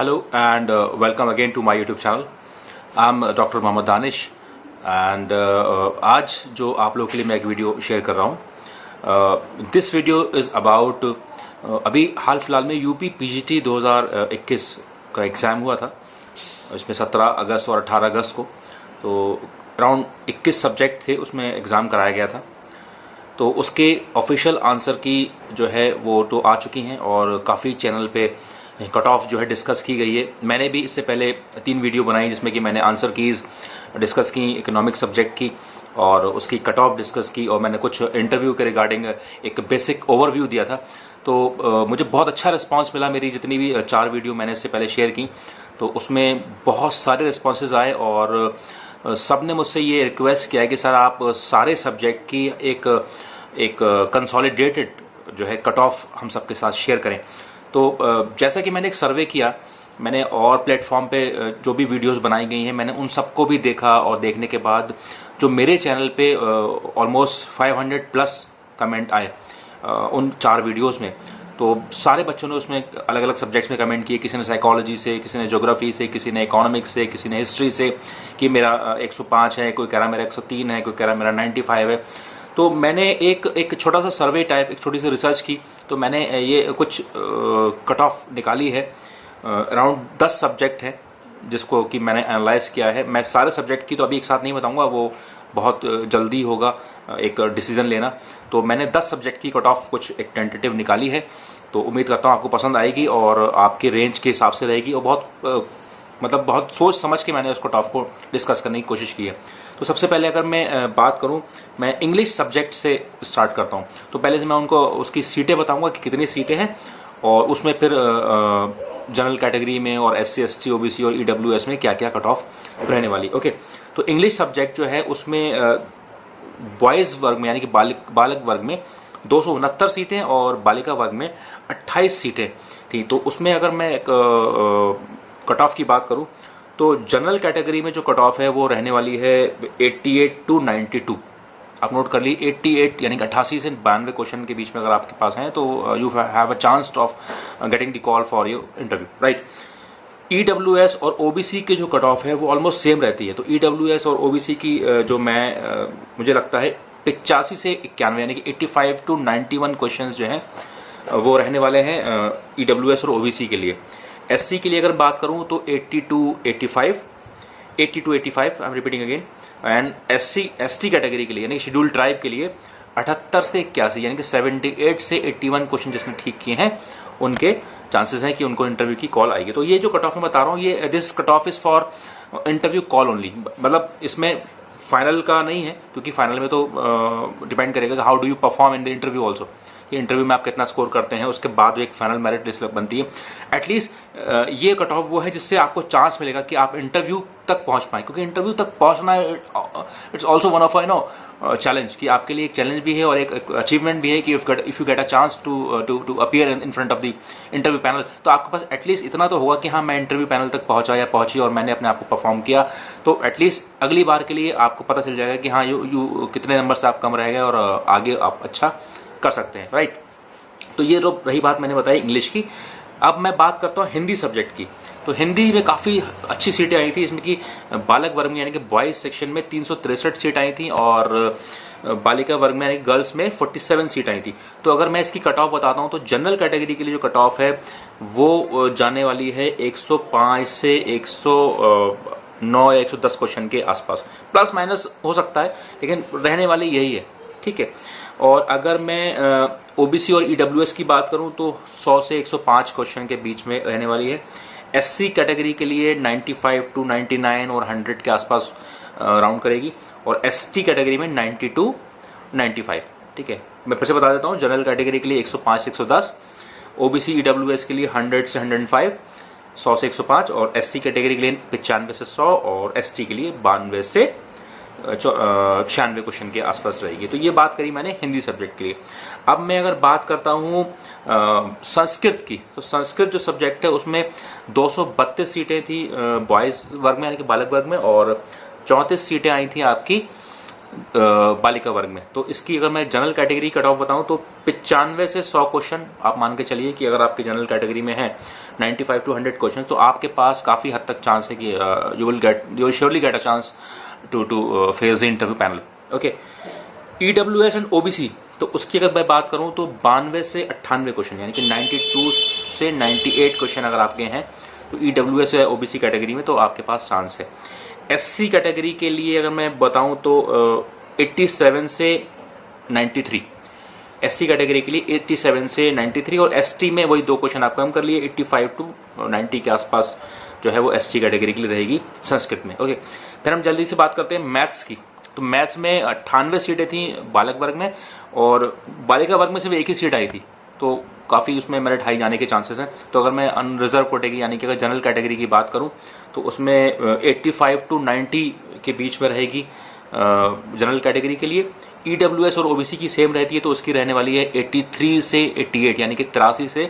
Hello and welcome again to my YouTube channel. I'm Dr. Mohammad Danish and आज जो आप लोगों के लिए मैं एक वीडियो शेयर कर रहा हूँ. दिस वीडियो इज़ अबाउट अभी हाल फिलहाल में यूपी पीजीटी 2021 का एग्ज़ाम हुआ था. इसमें 17 अगस्त और 18 अगस्त को तो अराउंड 21 सब्जेक्ट थे उसमें एग्ज़ाम कराया गया था. तो उसके ऑफिशियल आंसर की जो है वो तो आ चुकी हैं और काफ़ी चैनल पे कट ऑफ जो है डिस्कस की गई है. मैंने भी इससे पहले 3 वीडियो बनाई जिसमें कि मैंने आंसर कीज़ डिस्कस की, इकोनॉमिक सब्जेक्ट की और उसकी कट ऑफ डिस्कस की, और मैंने कुछ इंटरव्यू के रिगार्डिंग एक बेसिक ओवरव्यू दिया था. तो मुझे बहुत अच्छा रिस्पांस मिला. मेरी जितनी भी 4 वीडियो मैंने इससे पहले शेयर की तो उसमें बहुत सारे रिस्पॉन्सेज आए और सब ने मुझसे ये रिक्वेस्ट किया कि सर आप सारे सब्जेक्ट की एक कंसोलिडेटेड जो है कट ऑफ हम सबके साथ शेयर करें. तो जैसा कि मैंने एक सर्वे किया, मैंने और प्लेटफॉर्म पे जो भी वीडियोस बनाई गई हैं मैंने उन सबको भी देखा और देखने के बाद जो मेरे चैनल पे ऑलमोस्ट 500 प्लस कमेंट आए उन 4 वीडियोस में. तो सारे बच्चों ने उसमें अलग अलग सब्जेक्ट्स में कमेंट किए. किसी ने साइकोलॉजी से, किसी ने ज्योग्राफी से, किसी ने इकोनॉमिक्स से, किसी ने हिस्ट्री से कि मेरा 105 है, कोई कह रहा मेरा 103 है, कोई कह रहा मेरा 95 है. तो मैंने एक छोटा सा सर्वे टाइप, एक छोटी सी रिसर्च की. तो मैंने ये कुछ कट ऑफ निकाली है. अराउंड 10 सब्जेक्ट है जिसको कि मैंने एनालाइज किया है. मैं सारे सब्जेक्ट की तो अभी एक साथ नहीं बताऊंगा, वो बहुत जल्दी होगा एक डिसीजन लेना. तो मैंने 10 सब्जेक्ट की कट ऑफ कुछ एक टेंटेटिव निकाली है. तो उम्मीद करता हूँ आपको पसंद आएगी और आपके रेंज के हिसाब से रहेगी और बहुत सोच समझ के मैंने उस कट ऑफ को डिस्कस करने की कोशिश की है. तो सबसे पहले अगर मैं बात करूं, मैं इंग्लिश सब्जेक्ट से स्टार्ट करता हूं. तो पहले से मैं उनको उसकी सीटें बताऊंगा कि कितनी सीटें हैं और उसमें फिर जनरल कैटेगरी में और SC ST OBC और EWS में क्या क्या कट ऑफ रहने वाली. ओके, तो इंग्लिश सब्जेक्ट जो है उसमें बॉयज़ वर्ग में यानी कि बालक वर्ग में 269 सीटें और बालिका वर्ग में 28 सीटें थी. तो उसमें अगर मैं कट ऑफ की बात करूं तो जनरल कैटेगरी में जो कट ऑफ है वो रहने वाली है 88 to 92. आप नोट कर ली 88 यानी कि 88 से 92 क्वेश्चन के बीच में अगर आपके पास हैं तो you have a chance of getting the call for your interview, right. EWS और OBC के जो कट ऑफ है वो ऑलमोस्ट सेम रहती है. तो EWS और OBC की जो मुझे लगता है 85 से 91 यानी कि 85 to 91 क्वेश्चन जो हैं वो रहने वाले हैं EWS और OBC के लिए. SC के लिए अगर बात करूं तो 80 to 85 I am repeating again. And ST category के लिए यानी शेड्यूल ट्राइब के लिए 78 से 81 यानी कि 78 से 81 क्वेश्चन जिसने ठीक किए हैं उनके चांसेस हैं कि उनको इंटरव्यू की कॉल आएगी. तो ये जो कट ऑफ मैं बता रहा हूँ ये this cut off is for interview call only. मतलब इसमें फाइनल का नहीं है क्योंकि फाइनल में तो डिपेंड करेगा how do you perform in the interview also. कि इंटरव्यू में आप कितना स्कोर करते हैं उसके बाद एक फाइनल मेरिट लिस्ट बनती है. एटलीस्ट ये कट ऑफ वो है जिससे आपको चांस मिलेगा कि आप इंटरव्यू तक पहुंच पाएं. क्योंकि इंटरव्यू तक पहुंचना it's also one of challenge, कि आपके लिए एक चैलेंज भी है और एक अचीवमेंट भी है कि if you get a chance to appear in front of the interview panel तो आपके पास एटलीस्ट इतना तो होगा कि हाँ मैं इंटरव्यू पैनल तक पहुंचा या पहुंची और मैंने अपने आप को परफॉर्म किया. तो एटलीस्ट अगली बार के लिए आपको पता चल जाएगा कि हाँ यू कितने नंबर से आप कम रह गए और आगे आप अच्छा कर सकते हैं, राइट. तो ये तो रही बात मैंने बताई इंग्लिश की. अब मैं बात करता हूँ हिंदी सब्जेक्ट की. तो हिंदी में काफ़ी अच्छी सीटें आई थी. इसमें कि बालक वर्ग में यानी कि बॉयज़ सेक्शन में 363 सीट आई थी और बालिका वर्ग में यानी कि गर्ल्स में 47 सीट आई थी. तो अगर मैं इसकी कट ऑफ बताता हूँ तो जनरल कैटेगरी के लिए जो कट ऑफ है वो जाने वाली है 105 से 109 या 110 क्वेश्चन के आसपास. प्लस माइनस हो सकता है लेकिन रहने वाली यही है, ठीक है. और अगर मैं OBC और EWS की बात करूं तो 100 से 105 क्वेश्चन के बीच में रहने वाली है. SC कैटेगरी के लिए 95 to 99 और 100 के आसपास राउंड करेगी और ST कैटेगरी में 90 to 95, ठीक है. मैं फिर से बता देता हूं, जनरल कैटेगरी के लिए 105 से 110, OBC EWS के लिए 100 से 105, 100 से 105 और SC कैटेगरी के लिए 95 से 100 और ST के लिए 92 से 96 क्वेश्चन के आसपास रहेगी. तो ये बात करी मैंने हिंदी सब्जेक्ट के लिए. अब मैं अगर बात करता हूँ संस्कृत की, तो संस्कृत जो सब्जेक्ट है उसमें 232 सीटें थी बॉयज़ वर्ग में यानी कि बालक वर्ग में और 34 सीटें आई थी आपकी बालिका वर्ग में। तो इसकी अगर मैं जनरल कैटेगरी कट ऑफ बताऊं तो 95 से 100 क्वेश्चन आप मान के चलिए कि अगर आपके जनरल कैटेगरी में है 95 to 100 क्वेश्चन, तो आपके पास काफी हद तक चांस है कि you will surely get a chance to face the interview panel. Okay, EWS and OBC, तो उसकी अगर मैं बात करूं तो 92 से 98 क्वेश्चन, यानी कि 92 से 98 क्वेश्चन अगर आपके हैं तो ईडब्ल्यूएस या ओबीसी कैटेगरी में, तो आपके पास चांस है। एससी कैटेगरी के लिए अगर मैं बताऊं तो 87 से 93, एससी कैटेगरी के लिए 87 से 93, और एसटी में वही 2 क्वेश्चन आप कम कर लिए, 85 टू 90 के आसपास जो है वो एसटी कैटेगरी के लिए रहेगी संस्कृत में। ओके, फिर हम जल्दी से बात करते हैं मैथ्स की। तो मैथ्स में 98 सीटें थी बालक वर्ग में, और बालिका वर्ग में सिर्फ एक ही सीट आई थी, तो काफ़ी उसमें मेरिट हाई जाने के चांसेस हैं। तो अगर मैं अनरिजर्व कोटेगी यानी कि अगर जनरल कैटेगरी की बात करूं तो उसमें 85 टू 90 के बीच में रहेगी जनरल कैटेगरी के लिए। ईडब्ल्यूएस और ओबीसी की सेम रहती है, तो उसकी रहने वाली है 83 से 88, यानी कि 83 से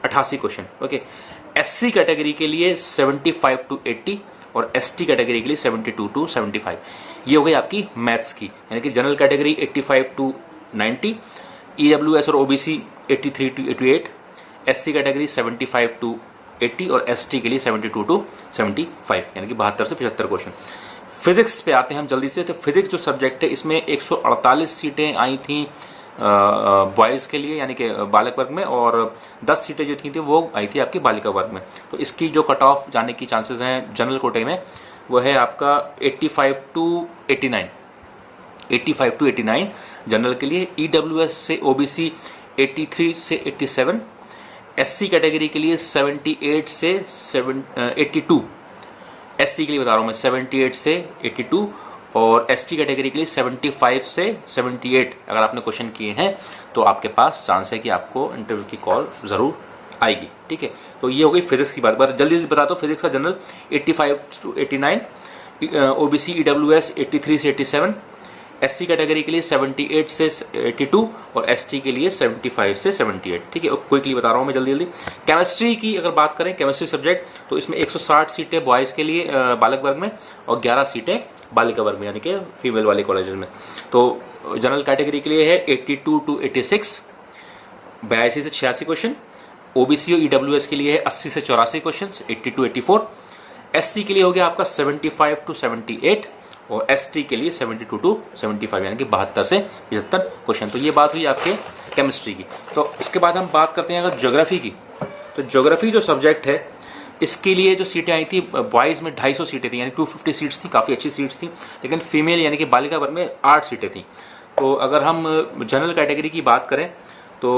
88 क्वेश्चन। ओके, एससी कैटेगरी के लिए 75 टू 80 और एसटी कैटेगरी के लिए 72 टू 75। ये हो गई आपकी मैथ्स की, यानी कि जनरल कैटेगरी 85 टू 90, ईडब्ल्यूएस और OBC 83 to 88, SC category 75 to 80 और एसटी के लिए 72 टू 75, यानी कि 72 से 75 क्वेश्चन। फिजिक्स पे आते हैं हम जल्दी से। तो फिजिक्स जो सब्जेक्ट है इसमें 148 सीटें आई थी बॉयज़ के लिए यानी कि बालक वर्ग में, और 10 सीटें जो थी वो आई थी आपकी बालिका वर्ग में। तो इसकी जो कट ऑफ जाने की चांसेस हैं जनरल कोटे में वो है आपका 85 टू 89, 85 टू 89 जनरल के लिए। ईडब्ल्यूएस से ओबीसी 83 से 87, एससी कैटेगरी के लिए 78 से 82, एससी के लिए बता रहा हूं मैं 78 से 82, और एसटी कैटेगरी के लिए 75 से 78 अगर आपने क्वेश्चन किए हैं तो आपके पास चांस है कि आपको इंटरव्यू की कॉल जरूर आएगी। ठीक है, तो ये हो गई फिजिक्स की बात। जल्दी जल्दी बता दो, फिजिक्स का जनरल 85 टू 89, ओबीसी ईडब्ल्यूएस 83 से 87, एससी कैटेगरी के लिए 78 से 82 और एसटी के लिए 75 से 78। ठीक है, क्विकली बता रहा हूं मैं जल्दी जल्दी। केमिस्ट्री की अगर बात करें, केमिस्ट्री सब्जेक्ट, तो इसमें 160 सीटें बॉयज़ के लिए बालक वर्ग में और 11 सीटें बालिका वर्ग में यानी कि फीमेल वाले कॉलेजेस में। तो जनरल कैटेगरी के लिए है 82 टू 86, 82 से 86 क्वेश्चन। ओबीसी और ईडब्ल्यूएस के लिए है 80 से 84 क्वेश्चन, 80 टू 84। एससी के लिए हो गया आपका 75 टू 78 और एसटी के लिए 72 टू 75 यानी कि 72 से 75 क्वेश्चन। तो ये बात हुई आपके केमिस्ट्री की। तो इसके बाद हम बात करते हैं अगर ज्योग्राफी की। तो ज्योग्राफी जो सब्जेक्ट है इसके लिए जो सीटें आई थी बॉयज़ में 250 सीटें थी, यानी 250 सीट्स थी, काफ़ी अच्छी सीट्स थी। लेकिन फीमेल यानी कि बालिका वर्ग में 8 सीटें थी। तो अगर हम जनरल कैटेगरी की बात करें तो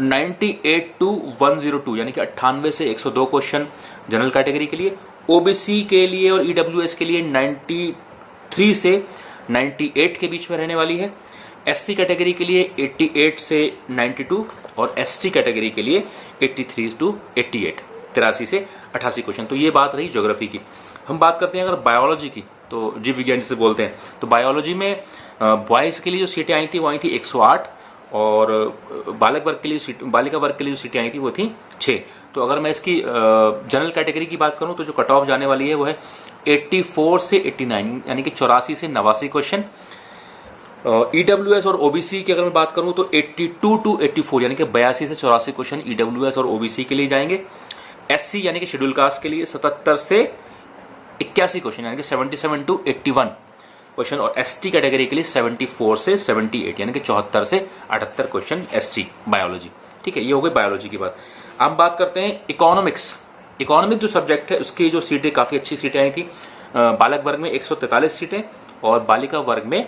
98 टू 102 यानी कि 98 से 102 क्वेश्चन जनरल कैटेगरी के लिए। ओबीसी के लिए और ईडब्ल्यूएस के लिए 93 से 98 के बीच में रहने वाली है। एससी कैटेगरी के लिए 88 से 92 और एसटी कैटेगरी के लिए 83 टू 88, 83 से 88 क्वेश्चन। तो ये बात रही ज्योग्राफी की। हम बात करते हैं अगर बायोलॉजी की, तो जीव विज्ञान जिसे बोलते हैं। तो बायोलॉजी में बॉयज़ के लिए जो सीटें आई थी वो आई थी 108 और बालिका वर्ग के लिए जो सीटें आई थी वो थी 6। तो अगर मैं इसकी जनरल कैटेगरी की बात करूं तो जो कट ऑफ जाने वाली है वो है 84 से 89 यानी कि 84 से 89 क्वेश्चन। ईडब्ल्यूएस और ओबीसी की अगर मैं बात करूं तो 82 टू 84 यानी कि 82 से 84 क्वेश्चन ईडब्ल्यूएस और ओबीसी के लिए जाएंगे। एससी यानी कि शेड्यूल कास्ट के लिए 77 से 81 क्वेश्चन यानी कि 77 टू 81 क्वेश्चन, और एसटी कैटेगरी के लिए 74 से 78 यानी कि 74 से 78 क्वेश्चन एसटी बायोलॉजी। ठीक है, ये हो गई बायोलॉजी की बात। अब बात करते हैं इकोनॉमिक्स। इकोनॉमिक्स जो सब्जेक्ट है उसकी जो सीटें काफ़ी अच्छी सीटें आई थी। बालक वर्ग में 143 सीटें और बालिका वर्ग में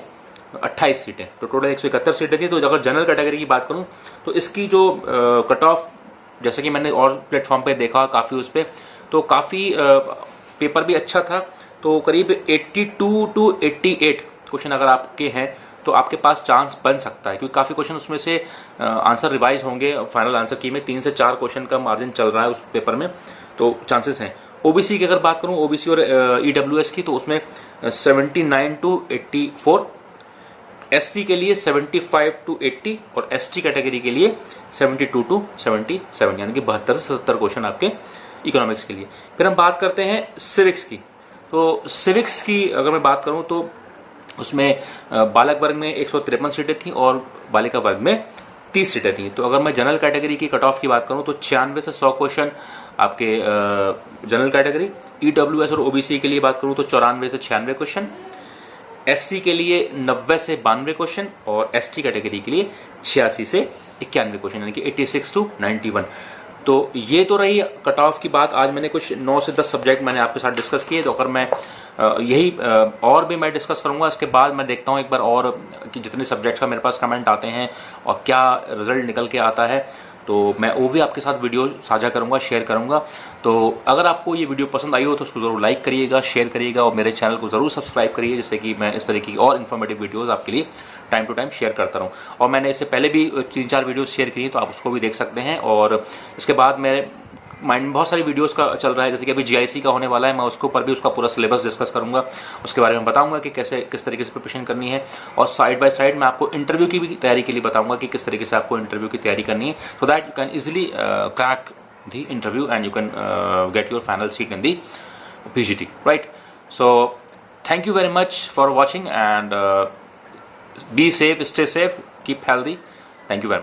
28 सीटें, तो टोटल 171 सीटें थी। तो अगर जनरल कैटेगरी की बात करूं तो इसकी जो कट ऑफ, जैसे कि मैंने और प्लेटफॉर्म पे देखा काफ़ी उस पर, तो काफ़ी पेपर भी अच्छा था। तो करीब 82 टू 88 क्वेश्चन अगर आपके हैं तो आपके पास चांस बन सकता है, क्योंकि काफ़ी क्वेश्चन उसमें से आंसर रिवाइज होंगे फाइनल आंसर की में। 3 से 4 क्वेश्चन का मार्जिन चल रहा है उस पेपर में, तो चांसेस हैं। ओबीसी की अगर बात करूं, ओबीसी और ईडब्ल्यूएस की, तो उसमें 79 टू 84, एससी के लिए 75 टू 80 और एसटी कैटेगरी के लिए 72 टू 77 यानी कि 72 से 77 क्वेश्चन आपके इकोनॉमिक्स के लिए। फिर हम बात करते हैं सिविक्स की। तो सिविक्स की अगर मैं बात करूं तो उसमें बालक वर्ग में 153 सीटें थी और बालिका वर्ग में 30 सीटें थी। तो अगर मैं जनरल कैटेगरी की कट ऑफ की बात करूं तो 96 से 100 क्वेश्चन आपके जनरल कैटेगरी, ईडब्ल्यूएस और ओबीसी के लिए बात करूं तो 94 से 96 क्वेश्चन, एससी के लिए 90 से 92 क्वेश्चन और एसटी कैटेगरी के लिए 86 से 91 क्वेश्चन, यानी कि 86 to 91। तो ये तो रही कट ऑफ की बात। आज मैंने कुछ 9 से 10 सब्जेक्ट मैंने आपके साथ डिस्कस किए। तो अगर मैं यही और भी मैं डिस्कस करूंगा, इसके बाद मैं देखता हूं एक बार और कि जितने सब्जेक्ट्स का मेरे पास कमेंट आते हैं और क्या रिजल्ट निकल के आता है, तो मैं वो भी आपके साथ वीडियो साझा करूंगा, शेयर करूंगा। तो अगर आपको ये वीडियो पसंद आई हो तो उसको ज़रूर लाइक करिएगा, शेयर करिएगा और मेरे चैनल को ज़रूर सब्सक्राइब करिए, जिससे कि मैं इस तरीके की और इन्फॉर्मेटिव वीडियोस आपके लिए टाइम टू टाइम शेयर करता रहूँ। और मैंने इससे पहले भी 3-4 वीडियोस शेयर की, तो आप उसको भी देख सकते हैं। और इसके बाद मेरे माइंड में बहुत सारी वीडियोस का चल रहा है, जैसे कि अभी जीआईसी का होने वाला है, मैं उसके ऊपर भी उसका पूरा सिलेबस डिस्कस करूंगा, उसके बारे में बताऊंगा कि कैसे किस तरीके से प्रिपरेशन करनी है। और साइड बाय साइड मैं आपको इंटरव्यू की भी तैयारी के लिए बताऊंगा कि किस तरीके से आपको इंटरव्यू की तैयारी करनी है, so that you can easily crack the interview and you can get your final seat in the PGT, right. So thank you very much for watching and be safe, stay safe, keep healthy. Thank you very much.